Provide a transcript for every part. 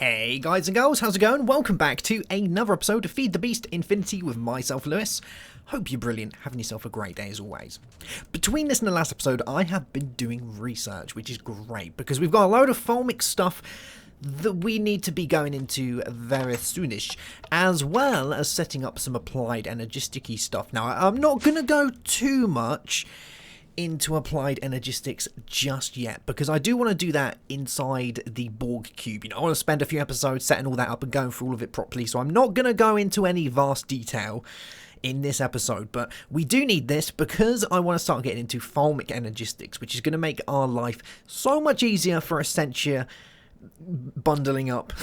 Hey guys and girls, how's it going? Welcome back to another episode of Feed the Beast Infinity with myself, Lewis. Hope you're brilliant, having yourself a great day as always. Between this and the last episode, I have been doing research, which is great, because we've got a load of Thaumic stuff that we need to be going into very soonish, as well as setting up some applied Energistics stuff. Now, I'm not going to go too much into applied Energistics just yet, because I do want to do that inside the Borg cube. You know, I want to spend a few episodes setting all that up and going through all of it properly, so I'm not going to go into any vast detail in this episode, but we do need this because I want to start getting into Thaumic Energistics, which is going to make our life so much easier for Essentia bundling up,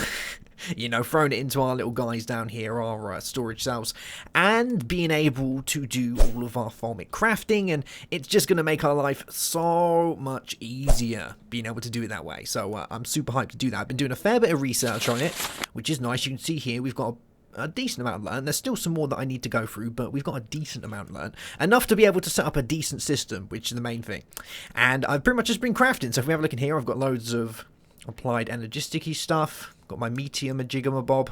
you know, throwing it into our little guys down here, our storage cells, and being able to do all of our Thaumic crafting, and it's just going to make our life so much easier being able to do it that way. So I'm super hyped to do that. I've been doing a fair bit of research on it, which is nice. You can see here we've got a decent amount learned. There's still some more that I need to go through, but we've got a decent amount learned. Enough to be able to set up a decent system, which is the main thing. And I've pretty much just been crafting. So if we have a look in here, I've got loads of applied Energistics stuff. Got my Meteor Majigamabob.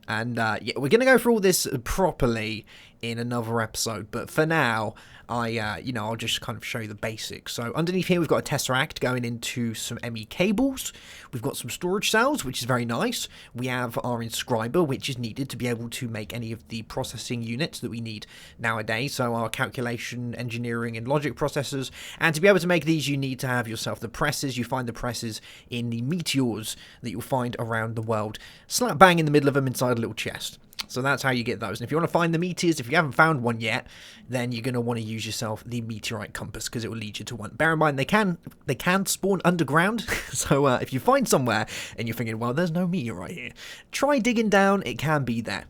And yeah, we're going to go through all this properly in another episode, but for now I'll just kind of show you the basics. So underneath here we've got a Tesseract going into some ME cables. We've got some storage cells, which is very nice. We have our inscriber, which is needed to be able to make any of the processing units that we need nowadays, so our calculation, engineering and logic processors. And to be able to make these, you need to have yourself the presses. You find the presses in the meteors that you'll find around the world, slap bang in the middle of them inside a little chest. So that's how you get those. And if you want to find the meteors, if you haven't found one yet, then you're going to want to use yourself the meteorite compass, because it will lead you to one. Bear in mind, they can spawn underground. So if you find somewhere and you're thinking, well, there's no meteorite here, try digging down. It can be there.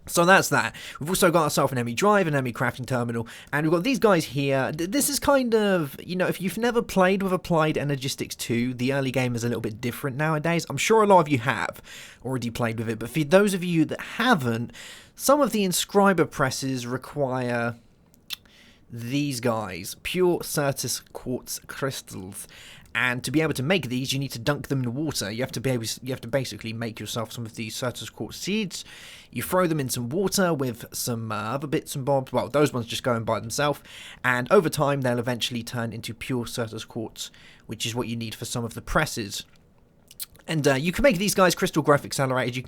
So that's that. We've also got ourselves an ME drive, an ME crafting terminal, and we've got these guys here. This is kind of, you know, if you've never played with Applied Energistics 2, the early game is a little bit different nowadays. I'm sure a lot of you have already played with it, but for those of you that haven't, some of the inscriber presses require these guys, pure Certus quartz crystals. And to be able to make these, you need to dunk them in water. You have to basically make yourself some of these Certus quartz seeds. You throw them in some water with some other bits and bobs. Well, those ones just go in by themselves. And over time, they'll eventually turn into pure Certus quartz, which is what you need for some of the presses. And you can make these guys crystal growth accelerators. You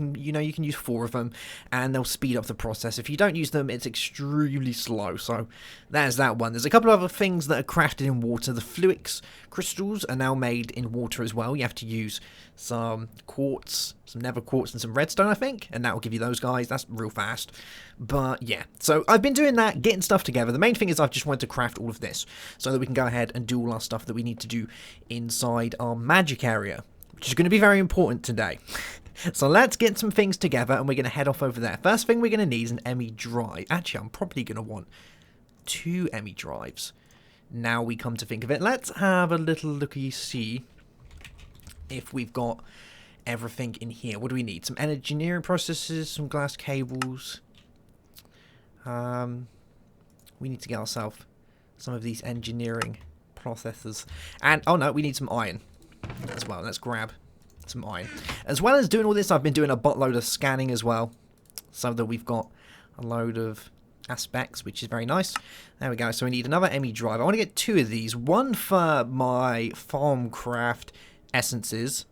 can use 4 of them, and they'll speed up the process. If you don't use them, it's extremely slow. So there's that one. There's a couple of other things that are crafted in water. The Fluix crystals are now made in water as well. You have to use some quartz, some nether quartz, and some redstone, I think, and that will give you those guys. That's real fast. But yeah, so I've been doing that, getting stuff together. The main thing is I've just wanted to craft all of this so that we can go ahead and do all our stuff that we need to do inside our magic area, which is going to be very important today. So let's get some things together and we're going to head off over there. First thing we're going to need is an ME drive. Actually, I'm probably going to want 2 ME drives. Now we come to think of it, let's have a little looky-see if we've got everything in here. What do we need? Some engineering processes, some glass cables. We need to get ourselves some of these engineering processes. And, oh no, we need some iron as well. Let's grab some iron. As well as doing all this, I've been doing a buttload of scanning as well, so that we've got a load of aspects, which is very nice. There we go. So we need another ME drive. I want to get 2 of these, one for my farmcraft essences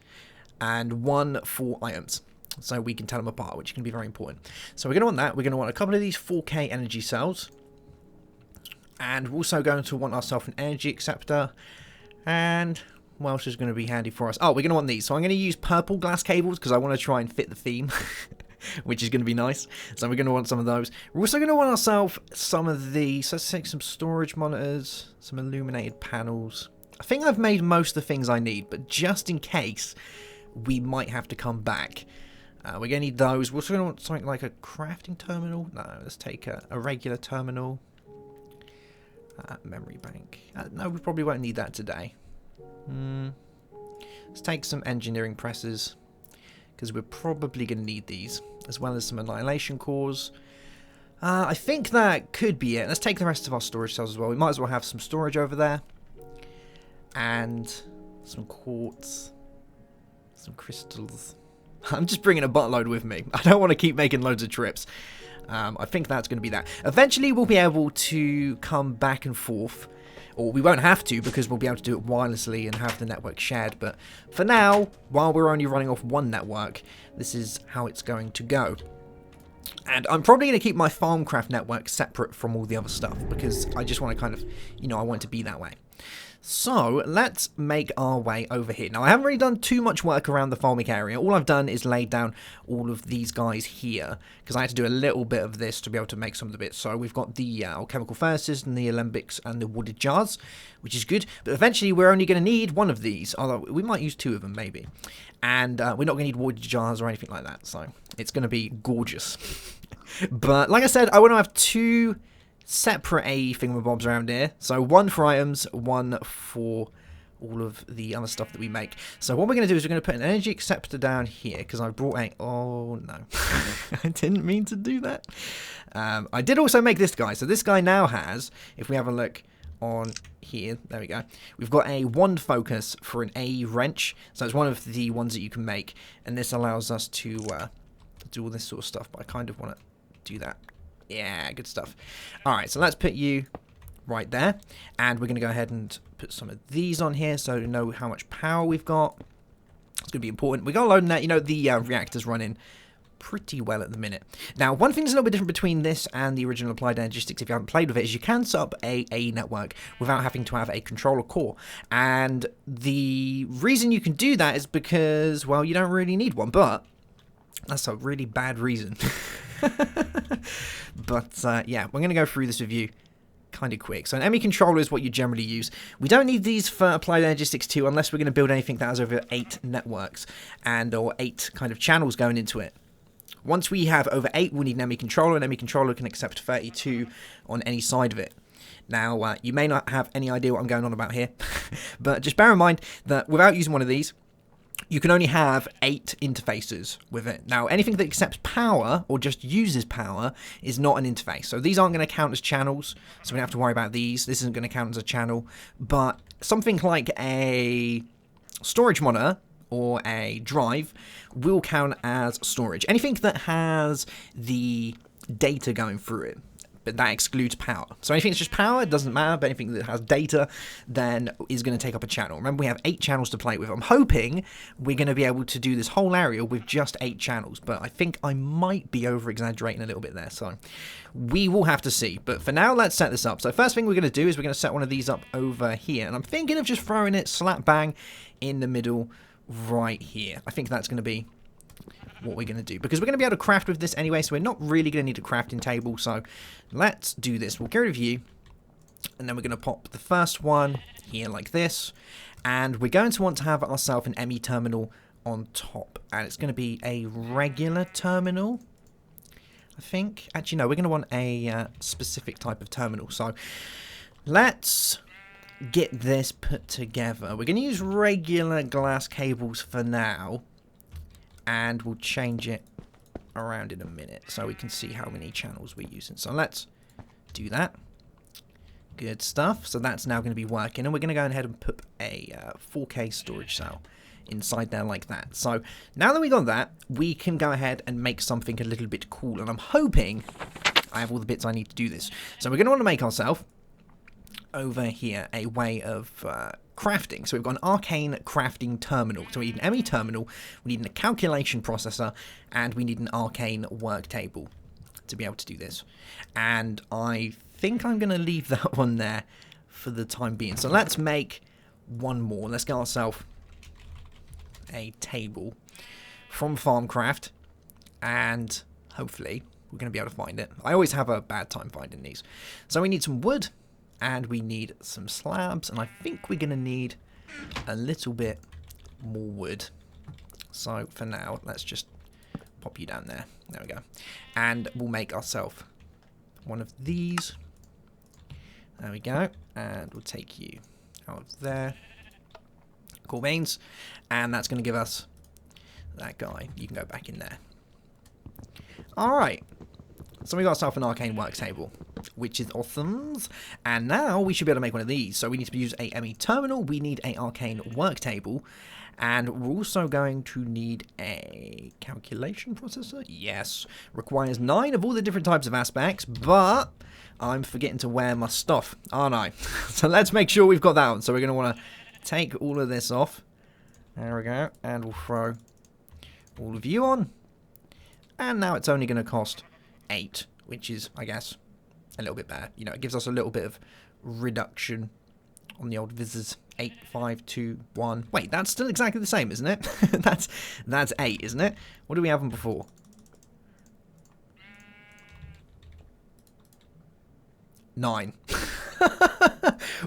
and one for items, so we can tell them apart, which can be very important. So we're going to want that. We're going to want a couple of these 4K energy cells, and we're also going to want ourselves an energy acceptor. And what else is going to be handy for us? Oh, we're going to want these. So I'm going to use purple glass cables because I want to try and fit the theme, which is going to be nice. So we're going to want some of those. We're also going to want ourselves some of these. So let's take some storage monitors, some illuminated panels. I think I've made most of the things I need, but just in case, we might have to come back. We're going to need those. We're also going to want something like a crafting terminal. No, let's take a regular terminal. Memory bank. No, we probably won't need that today. Let's take some engineering presses, because we're probably going to need these, as well as some annihilation cores. I think that could be it. Let's take the rest of our storage cells as well. We might as well have some storage over there. And some quartz. Some crystals. I'm just bringing a buttload with me. I don't want to keep making loads of trips. I think that's going to be that. Eventually, we'll be able to come back and forth. Or we won't have to, because we'll be able to do it wirelessly and have the network shared. But for now, while we're only running off one network, this is how it's going to go. And I'm probably going to keep my Farmcraft network separate from all the other stuff, because I just want to kind of, you know, I want it to be that way. So let's make our way over here. Now, I haven't really done too much work around the Thaumic area. All I've done is laid down all of these guys here, because I had to do a little bit of this to be able to make some of the bits. So we've got the alchemical furnaces and the alembics and the wooded jars, which is good. But eventually, we're only going to need one of these, although we might use two of them, maybe. And we're not going to need wooded jars or anything like that, so it's going to be gorgeous. But like I said, I want to have two separate thingamabobs around here. So one for items, one for all of the other stuff that we make. So what we're going to do is we're going to put an energy acceptor down here, because I brought a... Oh, no. I didn't mean to do that. I did also make this guy. So this guy now has, if we have a look on here, there we go, we've got a wand focus for an A wrench. So it's one of the ones that you can make, and this allows us to do all this sort of stuff, but I kind of want to do that. Yeah, good stuff. Alright, so let's put you right there, and we're going to go ahead and put some of these on here so to know how much power we've got. It's going to be important. We got to load that. You know, the reactor's running pretty well at the minute. Now, one thing that's a little bit different between this and the original Applied Energistics, if you haven't played with it, is you can set up a network without having to have a controller core. And the reason you can do that is because, well, you don't really need one, but that's a really bad reason. But yeah, we're going to go through this with you kind of quick. So an ME controller is what you generally use. We don't need these for Applied Energistics 2 unless we're going to build anything that has over 8 networks or 8 kind of channels going into it. Once we have over 8, we'll need an ME controller. An ME controller can accept 32 on any side of it. Now, you may not have any idea what I'm going on about here, but just bear in mind that without using one of these, you can only have 8 interfaces with it. Now, anything that accepts power or just uses power is not an interface. So these aren't going to count as channels, so we don't have to worry about these. This isn't going to count as a channel. But something like a storage monitor or a drive will count as storage. Anything that has the data going through it, but that excludes power. So anything that's just power, it doesn't matter, but anything that has data then is going to take up a channel. Remember, we have 8 channels to play with. I'm hoping we're going to be able to do this whole area with just 8 channels, but I think I might be over-exaggerating a little bit there, so we will have to see. But for now, let's set this up. So first thing we're going to do is we're going to set one of these up over here, and I'm thinking of just throwing it slap bang in the middle right here. I think that's going to be what we're going to do, because we're going to be able to craft with this anyway, so we're not really going to need a crafting table. So let's do this. We'll get rid of you, and then we're going to pop the first one here like this, and we're going to want to have ourselves an ME terminal on top, and it's going to be a regular terminal, I think. Actually, no, we're going to want a specific type of terminal. So let's get this put together. We're going to use regular glass cables for now, and we'll change it around in a minute so we can see how many channels we're using. So let's do that. Good stuff. So that's now going to be working, and we're going to go ahead and put a 4K storage cell inside there like that. So now that we got that, we can go ahead and make something a little bit cool, and I'm hoping I have all the bits I need to do this. So we're going to want to make ourselves over here a way of crafting. So we've got an arcane crafting terminal. So we need an ME terminal, we need a calculation processor, and we need an arcane work table to be able to do this. And I think I'm going to leave that one there for the time being. So let's make one more. Let's get ourselves a table from Farmcraft, and hopefully we're going to be able to find it. I always have a bad time finding these. So we need some wood, and we need some slabs, and I think we're going to need a little bit more wood. So for now, let's just pop you down there. There we go. And we'll make ourselves one of these. There we go. And we'll take you out of there. Cool beans. And that's going to give us that guy. You can go back in there. Alright. So we got ourselves an arcane work table, which is awesome. And now we should be able to make one of these. So we need to use a ME terminal, we need a arcane work table, And we're also going to need a calculation processor. Yes, requires 9 of all the different types of aspects, but I'm forgetting to wear my stuff, aren't I? So let's make sure we've got that on. So we're going to want to take all of this off. There we go. And we'll throw all of you on. And now it's only going to cost 8, which is, I guess, a little bit better. You know, it gives us a little bit of reduction on the old visors. 8, 5, 2, 1. Wait, that's still exactly the same, isn't it? that's 8, isn't it? What do we have on before? 9.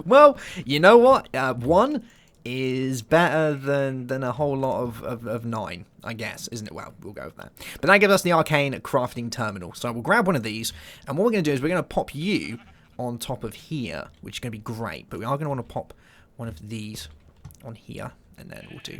Well, you know what? 1 is better than a whole lot of 9, I guess, isn't it? Well, we'll go with that. But that gives us the arcane crafting terminal. So we'll grab one of these, and what we're going to do is we're going to pop you on top of here, which is going to be great. But we are going to want to pop one of these on here, and then we'll do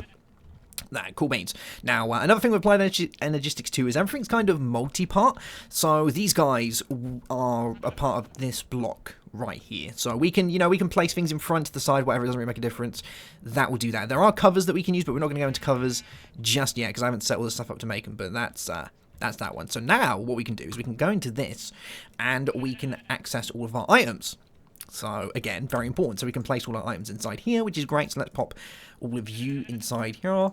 that. Cool beans. Now, another thing with applied Energistics 2 is everything's kind of multi-part. So these guys are a part of this block right here. So we can, you know, we can place things in front, to the side, whatever. It doesn't really make a difference. That will do that. There are covers that we can use, but we're not going to go into covers just yet because I haven't set all the stuff up to make them. But that's that one. So now what we can do is we can go into this and we can access all of our items. So, again, very important. So we can place all our items inside here, which is great. So let's pop all of you inside here.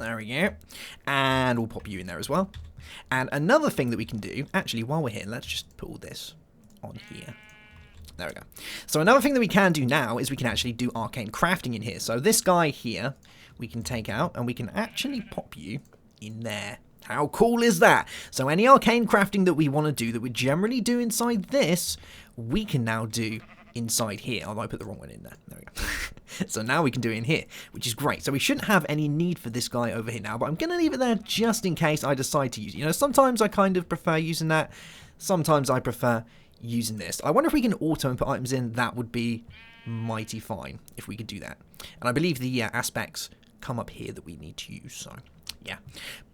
There we go. And we'll pop you in there as well. And another thing that we can do, actually, while we're here, let's just put all this on here. There we go. So another thing that we can do now is we can actually do arcane crafting in here. So this guy here, we can take out, and we can actually pop you in there. How cool is that? So any arcane crafting that we want to do that we generally do inside this, we can now do inside here. Although I put the wrong one in there. There we go. So now we can do it in here, which is great. So we shouldn't have any need for this guy over here now, but I'm going to leave it there just in case I decide to use it. You know, sometimes I kind of prefer using that. Sometimes I prefer using this. I wonder if we can auto input items in. That would be mighty fine if we could do that. And I believe the aspects come up here that we need to use, so yeah.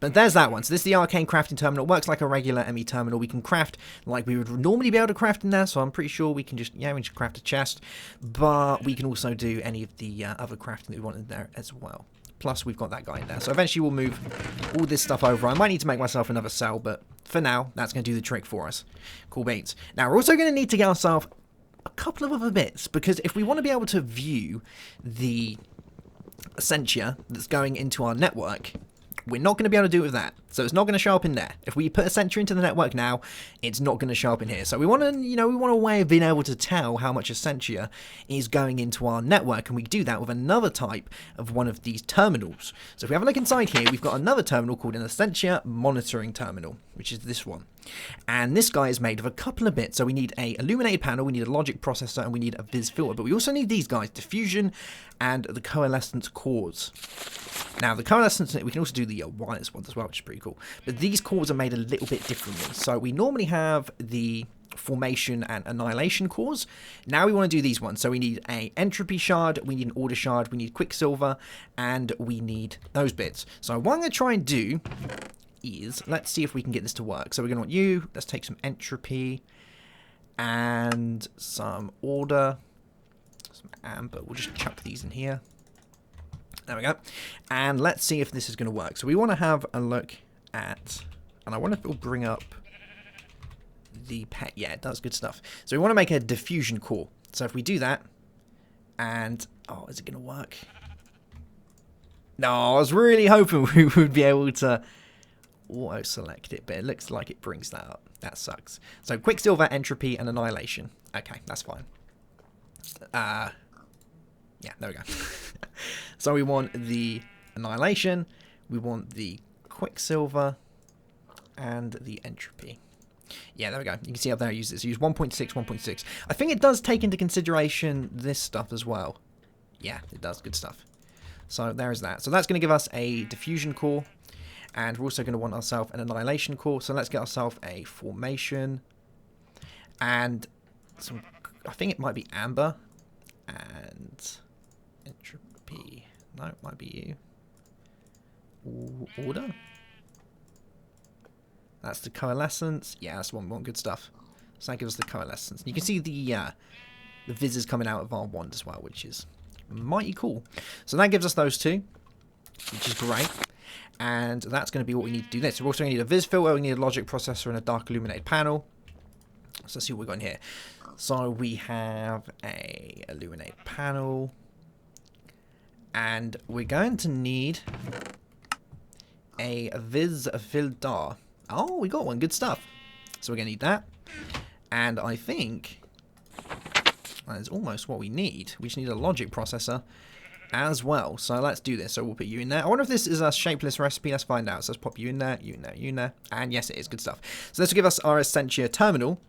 But there's that one. So this is the arcane crafting terminal. It works like a regular ME terminal. We can craft like we would normally be able to craft in there, so I'm pretty sure we can just, yeah, we can craft a chest, but we can also do any of the other crafting that we want in there as well. Plus, we've got that guy in there. So eventually we'll move all this stuff over. I might need to make myself another cell, but for now, that's going to do the trick for us. Cool beans. Now, we're also going to need to get ourselves a couple of other bits, because if we want to be able to view the Essentia that's going into our network, we're not going to be able to do it with that. So it's not going to show up in there. If we put Essentia into the network now, it's not going to show up in here. So we want to, you know, we want a way of being able to tell how much Essentia is going into our network, and we do that with another type of one of these terminals. So if we have a look inside here, we've got another terminal called an Essentia monitoring terminal, which is this one. And this guy is made of a couple of bits. So we need a illuminated panel, we need a logic processor, and we need a vis filter. But we also need these guys, diffusion and the coalescence cores. Now, the coalescence, we can also do the wireless ones as well, which is pretty cool. But these cores are made a little bit differently. So we normally have the formation and annihilation cores. Now we want to do these ones. So we need a entropy shard, we need an order shard, we need quicksilver, and we need those bits. So what I'm going to try and do is, let's see if we can get this to work. So we're going to want you, let's take some entropy and some order, some amber. We'll just chuck these in here. There we go. And let's see if this is going to work. So we want to have a look at, and I wonder if it will bring up the pet. Yeah, it does. Good stuff. So we want to make a diffusion core. So if we do that, and, oh, is it going to work? No, I was really hoping we would be able to auto-select it, but it looks like it brings that up. That sucks. So quicksilver, entropy, and annihilation. Okay, that's fine. Yeah, there we go. So we want the annihilation, we want the quicksilver, and the entropy. Yeah, there we go. You can see up there I use this. I use 1.6, 1.6. I think it does take into consideration this stuff as well. Yeah, it does. Good stuff. So there is that. So that's going to give us a diffusion core. And we're also going to want ourselves an annihilation core. So let's get ourselves a formation. And some, I think it might be amber. And entropy. No, it might be you. Order. That's the coalescence. Yeah, that's one. Good stuff. So that gives us the coalescence. You can see the visors coming out of our wand as well, which is mighty cool. So that gives us those two, which is great. And that's going to be what we need to do this. We're also going to need a vis filter, we need a logic processor, and a dark illuminated panel. So let's see what we've got in here. So we have a illuminated panel. And we're going to need a vis filter. Oh, we got one. Good stuff. So we're going to need that. And I think that is almost what we need. We just need a logic processor as well. So let's do this. So we'll put you in there. I wonder if this is a shapeless recipe. Let's find out. So let's pop you in there, you in there, you in there. And yes, it is. Good stuff. So this will give us our Essentia terminal,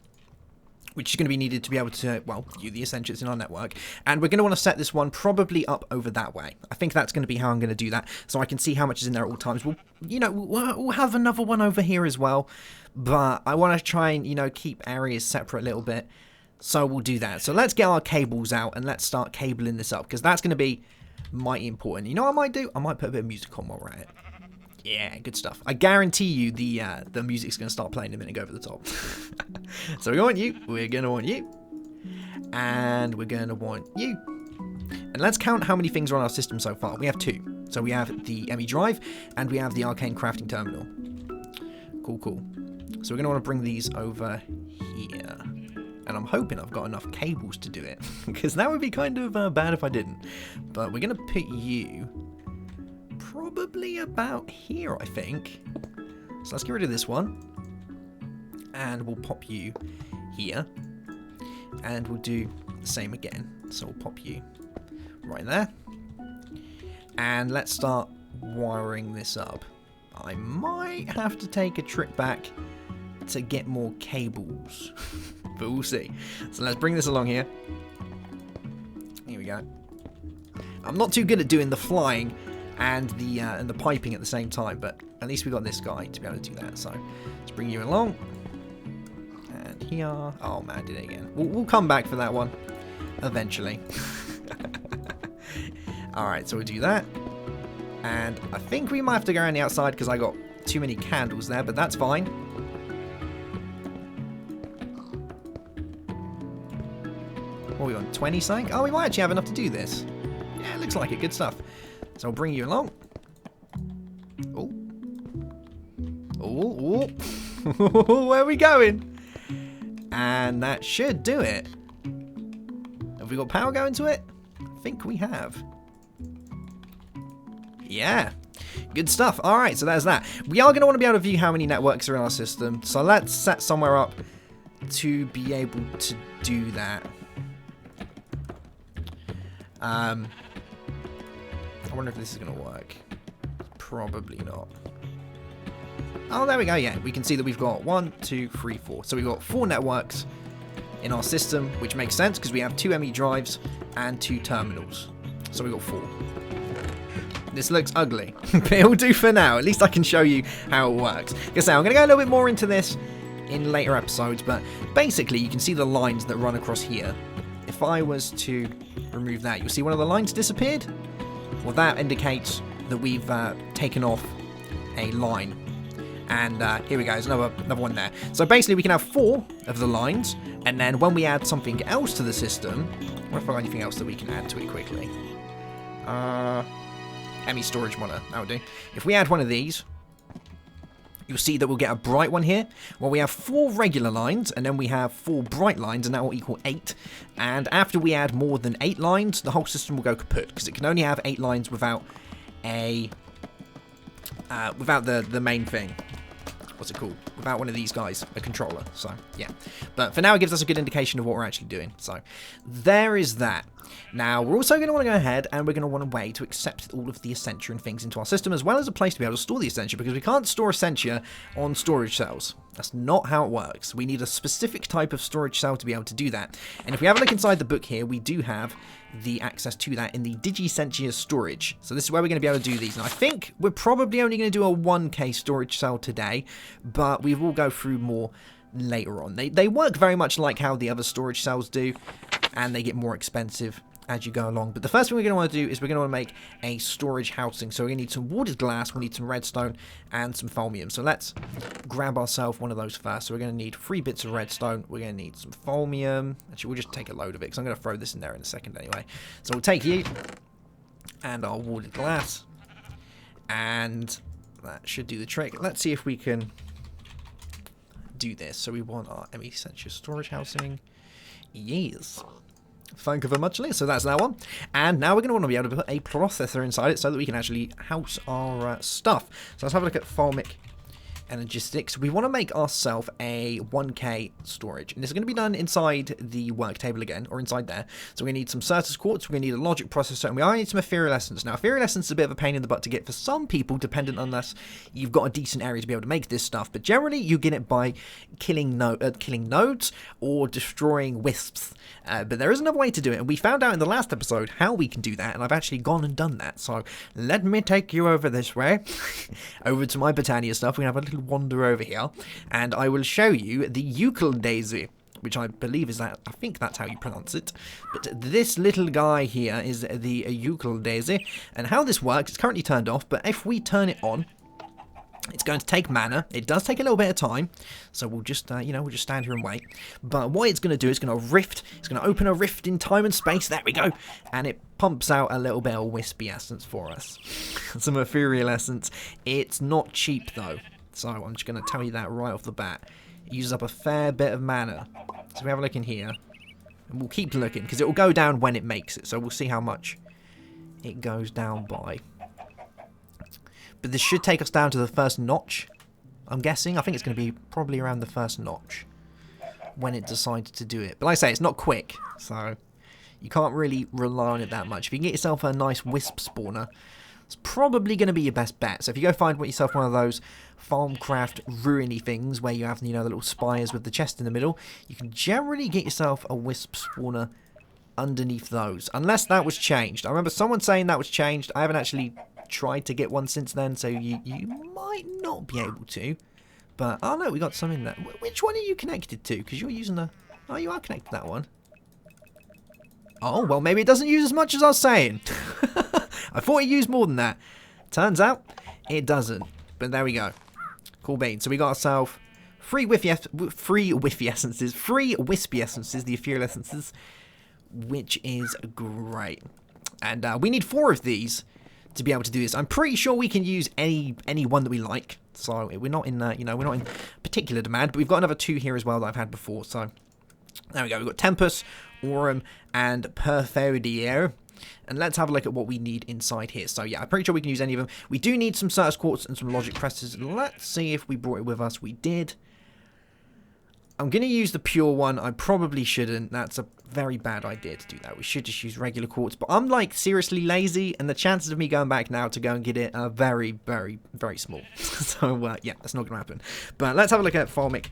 which is going to be needed to be able to, well, view the Essentials in our network. And we're going to want to set this one probably up over that way. I think that's going to be how I'm going to do that, so I can see how much is in there at all times. We'll, you know, we'll have another one over here as well, but I want to try and, you know, keep areas separate a little bit. So we'll do that. So let's get our cables out and let's start cabling this up, because that's going to be mighty important. You know what I might do? I might put a bit of music on while we're at it. Yeah, good stuff. I guarantee you the music's going to start playing a minute and go over the top. So we want you, we're going to want you, and we're going to want you. And let's count how many things are on our system so far. We have 2. So we have the ME drive, and we have the arcane crafting terminal. Cool, cool. So we're going to want to bring these over here. And I'm hoping I've got enough cables to do it, because that would be kind of bad if I didn't. But we're going to put you probably about here, I think. So let's get rid of this one. And we'll pop you here. And we'll do the same again. So we'll pop you right there. And let's start wiring this up. I might have to take a trip back to get more cables. But we'll see. So let's bring this along here. Here we go. I'm not too good at doing the flying and the piping at the same time, but at least we got this guy to be able to do that. So let's bring you along. And here. Oh man, did it again. We'll come back for that one eventually. Alright, so we'll do that. And I think we might have to go around the outside because I got too many candles there, but that's fine. What are we on, 20 something? Oh, we might actually have enough to do this. Yeah, it looks like it. Good stuff. So I'll bring you along. Oh. Oh, oh. Where are we going? And that should do it. Have we got power going to it? I think we have. Yeah. Good stuff. Alright, so there's that. We are going to want to be able to view how many networks are in our system. So let's set somewhere up to be able to do that. I wonder if this is going to work. Probably not. Oh, there we go. Yeah, we can see that we've got 1, 2, 3, 4. So we've got 4 networks in our system, which makes sense because we have 2 ME drives and 2 terminals. So we've got 4. This looks ugly, but it'll do for now. At least I can show you how it works. Like I say, I'm going to go a little bit more into this in later episodes, but basically you can see the lines that run across here. If I was to remove that, you'll see one of the lines disappeared. Well, that indicates that we've taken off a line. And here we go, there's another one there. So basically we can have 4 of the lines, and then when we add something else to the system, what if I have anything else that we can add to it quickly? ME storage monitor, that would do. If we add one of these, you'll see that we'll get a bright one here. Well, we have 4 regular lines, and then we have 4 bright lines, and that will equal 8. And after we add more than 8 lines, the whole system will go kaput, because it can only have 8 lines without a without the main thing. What's it called? Without one of these guys, a controller. So yeah, but for now it gives us a good indication of what we're actually doing. So there is that. Now we're also going to want to go ahead and we're going to want a way to accept all of the Essentia and things into our system, as well as a place to be able to store the Essentia, because we can't store Essentia on storage cells. That's not how it works. We need a specific type of storage cell to be able to do that. And if we have a look inside the book here, we do have the access to that in the Essentia storage. So this is where we're going to be able to do these. And I think we're probably only going to do a 1K storage cell today, but we will go through more later on. They work very much like how the other storage cells do, and they get more expensive as you go along. But the first thing we're going to want to do is we're going to want to make a storage housing. So we're going to need some watered glass, we need some redstone, and some thaumium. So let's grab ourselves one of those first. So we're going to need 3 bits of redstone, we're going to need some thaumium. Actually, we'll just take a load of it, because I'm going to throw this in there in a second anyway. So we'll take you, and our watered glass, and that should do the trick. Let's see if we can do this. So we want our Essentia storage housing. Yes. Thank you very much, Lee. So that's that one. And now we're going to want to be able to put a processor inside it so that we can actually house our stuff. So let's have a look at Thaumic Energistics. We want to make ourselves a 1K storage. And this is going to be done inside the work table again, or inside there. So we need some Certus quartz, we're going to need a logic processor, and we are need some ethereal essence. Now, ethereal essence is a bit of a pain in the butt to get for some people, dependent unless you've got a decent area to be able to make this stuff. But generally, you get it by killing nodes or destroying wisps. But there is another way to do it, and we found out in the last episode how we can do that, and I've actually gone and done that. So let me take you over this way, over to my Botania stuff. We have a little wander over here, and I will show you the Euclid, which I believe is that, I think that's how you pronounce it. But this little guy here is the Euclid, and how this works, it's currently turned off, but if we turn it on, it's going to take mana. It does take a little bit of time, so we'll just, we'll just stand here and wait. But what it's going to do is going to rift. It's going to open a rift in time and space. There we go, and it pumps out a little bit of wispy essence for us. Some ethereal essence. It's not cheap though, so I'm just going to tell you that right off the bat. It uses up a fair bit of mana. So we have a look in here, and we'll keep looking because it will go down when it makes it. So we'll see how much it goes down by. But this should take us down to the first notch, I'm guessing. I think it's going to be probably around the first notch when it decides to do it. But like I say, it's not quick, so you can't really rely on it that much. If you can get yourself a nice wisp spawner, it's probably going to be your best bet. So if you go find yourself one of those farmcraft ruiny things where you have, the little spires with the chest in the middle, you can generally get yourself a wisp spawner underneath those. Unless that was changed. I remember someone saying that was changed. I haven't actually tried to get one since then, so you might not be able to. But, oh no, we got some in there. Which one are you connected to? Because you're using a... Oh, you are connected to that one. Oh, well, maybe it doesn't use as much as I was saying. I thought it used more than that. Turns out, it doesn't. But there we go. Cool bean. So we got ourselves three wispy essences, the ethereal essences, which is great. And we need 4 of these to be able to do this. I'm pretty sure we can use any one that we like. So we're not in, we're not in particular demand. But we've got another 2 here as well that I've had before. So there we go. We've got Tempus, Aurum, and Pertheridier. And let's have a look at what we need inside here. So yeah, I'm pretty sure we can use any of them. We do need some Certus quartz and some logic presses. Let's see if we brought it with us. We did. I'm going to use the pure one. I probably shouldn't. That's a very bad idea to do that. We should just use regular quartz. But I'm like seriously lazy, and the chances of me going back now to go and get it are very, very, very small. So yeah, that's not going to happen. But let's have a look at Thaumic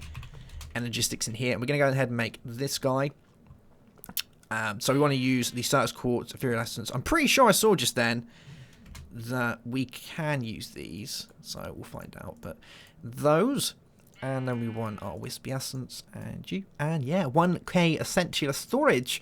Energistics in here. And we're going to go ahead and make this guy. So we want to use the Certus quartz, ethereal essence. I'm pretty sure I saw just then that we can use these. So we'll find out. But those... And then we want our wispy essence and you. And yeah, 1K Essentia storage.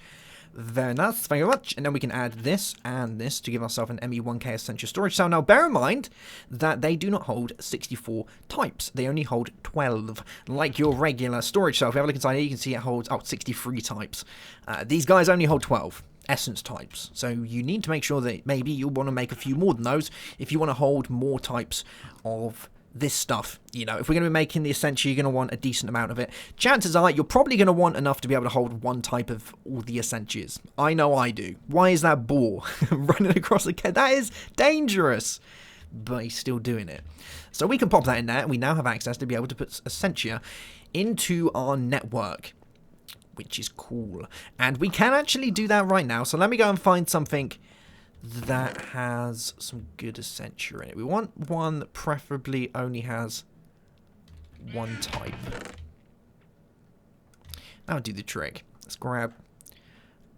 Very nice, thank you very much. And then we can add this and this to give ourselves an ME1K Essentia storage cell. Now bear in mind that they do not hold 64 types. They only hold 12. Like your regular storage cell. If you have a look inside here, you can see it holds 63 types. These guys only hold 12 essence types. So you need to make sure that maybe you'll want to make a few more than those if you want to hold more types of this stuff. If we're going to be making the Essentia, you're going to want a decent amount of it. Chances are you're probably going to want enough to be able to hold one type of all the Essentias. I know I do. Why is that boar running across the cat? That is dangerous. But he's still doing it. So we can pop that in there, and we now have access to be able to put Essentia into our network, which is cool. And we can actually do that right now. So let me go and find something that has some good Essentia in it. We want one that preferably only has one type. That'll do the trick. Let's grab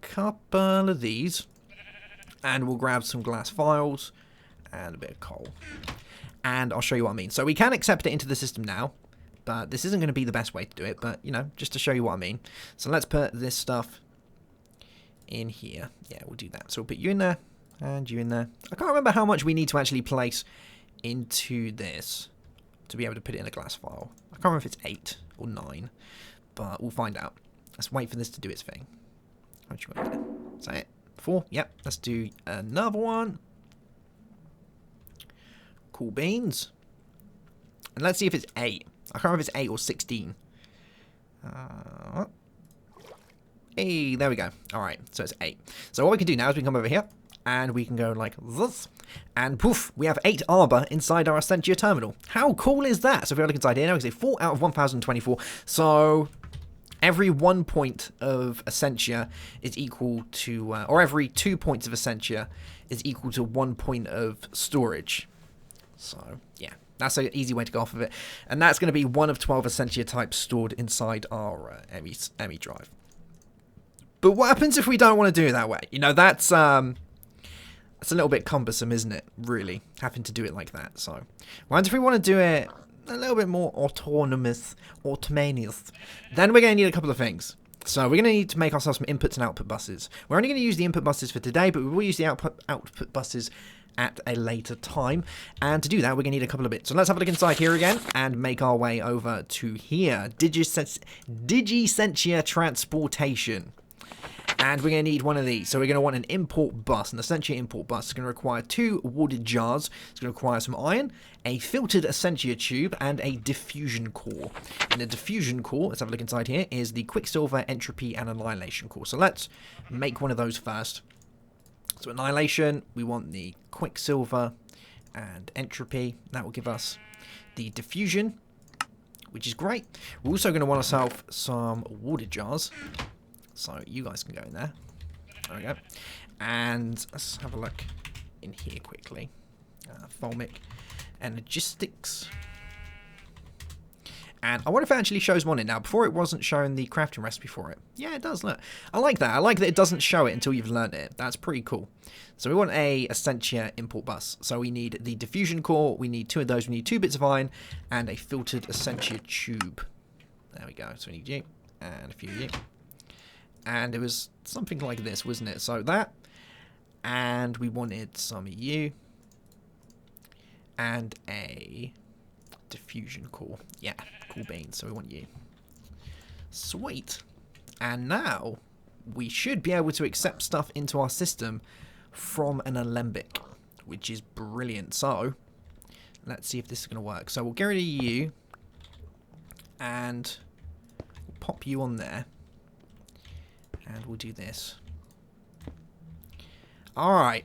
a couple of these, and we'll grab some glass files and a bit of coal. And I'll show you what I mean. So we can accept it into the system now, but this isn't going to be the best way to do it, but, just to show you what I mean. So let's put this stuff in here. Yeah, we'll do that. So we'll put you in there and you in there. I can't remember how much we need to actually place into this to be able to put it in a glass file. I can't remember if it's 8 or 9, but we'll find out. Let's wait for this to do its thing. How much you want there? Is that it? 4? Yep. Let's do another one. Cool beans. And let's see if it's 8. I can't remember if it's 8 or 16. Hey, there we go. Alright, so it's 8. So what we can do now is we can come over here, and we can go like this, and poof, we have 8 arbor inside our Essentia terminal. How cool is that? So if we look inside here now, we can say 4 out of 1024. So every 1 point of Essentia is equal to, or every 2 points of Essentia is equal to 1 point of storage. So, yeah. That's an easy way to go off of it. And that's going to be 1 of 12 Essentia types stored inside our ME drive. But what happens if we don't want to do it that way? You know, that's a little bit cumbersome, isn't it? Really, having to do it like that. So, what happens if we want to do it a little bit more autonomous, then we're going to need a couple of things. So we're going to need to make ourselves some inputs and output buses. We're only going to use the input buses for today, but we will use the output buses at a later time. And to do that, we're going to need a couple of bits. So let's have a look inside here again and make our way over to here. Digisentia transportation. And we're going to need one of these. So we're going to want an import bus, an Essentia import bus. It's going to require 2 wadded jars. It's going to require some iron, a filtered Essentia tube, and a diffusion core. And the diffusion core, let's have a look inside here, is the Quicksilver, Entropy, and Annihilation core. So let's make one of those first. So Annihilation, we want the Quicksilver and Entropy. That will give us the diffusion, which is great. We're also going to want ourselves some wadded jars. So you guys can go in there. There we go. And let's have a look in here quickly. Thaumic, Energistics. And I wonder if it actually shows one in now. Before it wasn't showing the crafting recipe for it. Yeah, it does, look. I like that. I like that it doesn't show it until you've learned it. That's pretty cool. So we want a Essentia import bus. So we need the diffusion core. We need 2 of those. We need 2 bits of iron and a filtered Essentia tube. There we go. So we need you and a few of you. And it was something like this, wasn't it? So that, and we wanted some of you, and a diffusion core. Yeah, cool beans. So we want you. Sweet. And now we should be able to accept stuff into our system from an alembic, which is brilliant. So let's see if this is going to work. So we'll get rid of you, and we'll pop you on there. And we'll do this. Alright.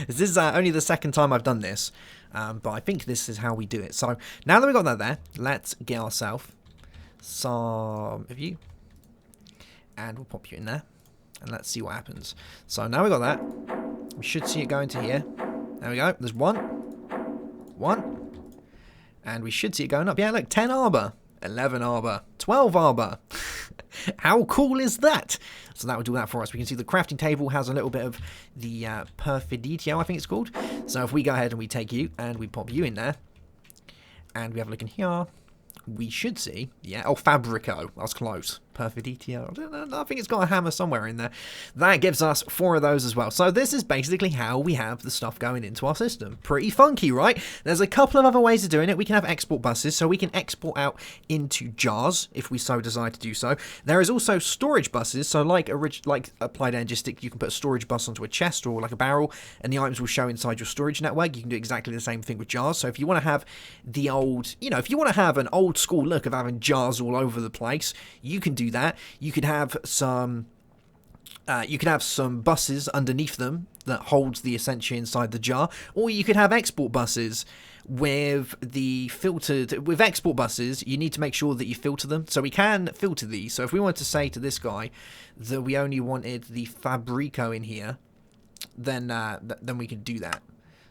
This is only the second time I've done this. But I think this is how we do it. So, now that we've got that there, let's get ourselves some of you. And we'll pop you in there. And let's see what happens. So, now we've got that. We should see it go into here. There we go. There's 1. 1. And we should see it going up. Yeah, look. 10 arbor. 11 arbor. 12 arbor. How cool is that? So that will do that for us. We can see the crafting table has a little bit of the perfiditio, I think it's called. So if we go ahead and we take you and we pop you in there, and we have a look in here, we should see, yeah, oh, Fabrico, that's close. Perfiditio, I don't know, I think it's got a hammer somewhere in there. That gives us 4 of those as well. So this is basically how we have the stuff going into our system. Pretty funky, right? There's a couple of other ways of doing it. We can have export buses, so we can export out into jars if we so decide to do so. There is also storage buses, so like Applied Energistics, you can put a storage bus onto a chest or like a barrel, and the items will show inside your storage network. You can do exactly the same thing with jars. So if you want to have the old, you know, if you want to have an old school look of having jars all over the place, you can do that. You could have some buses underneath them that holds the Essentia inside the jar, or you could have export buses with the filtered. With export buses, you need to make sure that you filter them. So we can filter these. So if we wanted to say to this guy that we only wanted the Fabrico in here, then we can do that.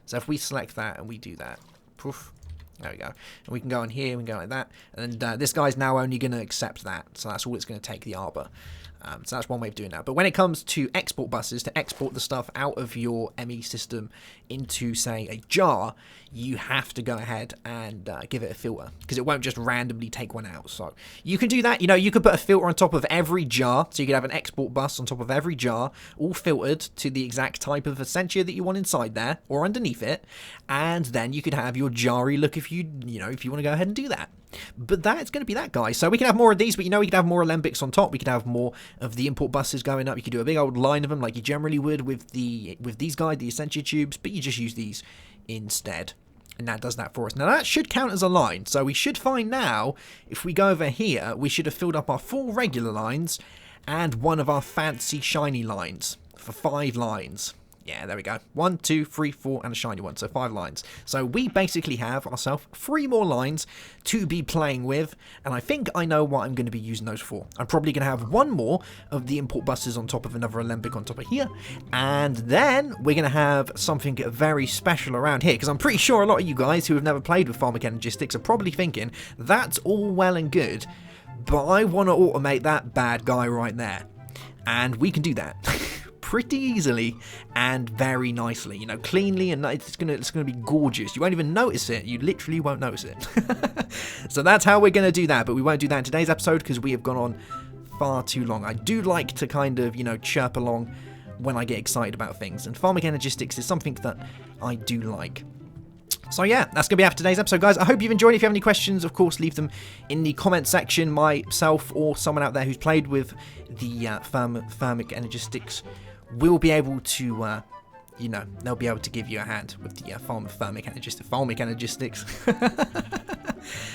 So if we select that and we do that, poof. There we go. And we can go on here, we can go like that. And this guy's now only going to accept that. So that's all it's going to take, the arbor. So that's one way of doing that. But when it comes to export buses, to export the stuff out of your ME system into, say, a jar, you have to go ahead and give it a filter, because it won't just randomly take one out. So you can do that. You know, you could put a filter on top of every jar, so you could have an export bus on top of every jar, all filtered to the exact type of Essentia that you want inside there or underneath it, and then you could have your jarry look if you want to go ahead and do that. But that's going to be that, guys. So we can have more of these, but we could have more alembics on top. We could have more of the import buses going up. You could do a big old line of them like you generally would with these guys, the Essentia tubes, but you just use these instead. And that does that for us. Now that should count as a line. So we should find now, if we go over here, we should have filled up our 4 regular lines and one of our fancy shiny lines for 5 lines. Yeah, there we go. 1, 2, 3, 4, and a shiny one. So 5 lines. So we basically have ourselves 3 more lines to be playing with. And I think I know what I'm going to be using those for. I'm probably going to have 1 more of the import buses on top of another alembic on top of here. And then we're going to have something very special around here. Because I'm pretty sure a lot of you guys who have never played with Thaumic Energistics are probably thinking, that's all well and good, but I want to automate that bad guy right there. And we can do that. Pretty easily and very nicely, you know, cleanly, and it's gonna be gorgeous. You won't even notice it. You literally won't notice it. So that's how we're gonna do that, but we won't do that in today's episode because we have gone on far too long. I do like to kind of, you know, chirp along when I get excited about things, and Thaumic Energistics is something that I do like. So yeah, that's going to be it for today's episode, guys. I hope you've enjoyed. If you have any questions, of course, leave them in the comment section. Myself or someone out there who's played with the Thaumic Energistics will be able to, you know, they'll be able to give you a hand with the Thaumic Energistics.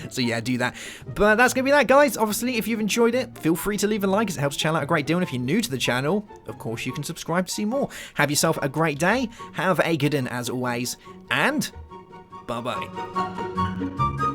So yeah, do that. But that's going to be that, guys. Obviously, if you've enjoyed it, feel free to leave a like, as it helps the channel out a great deal. And if you're new to the channel, of course, you can subscribe to see more. Have yourself a great day. Have a good one, as always. And bye-bye.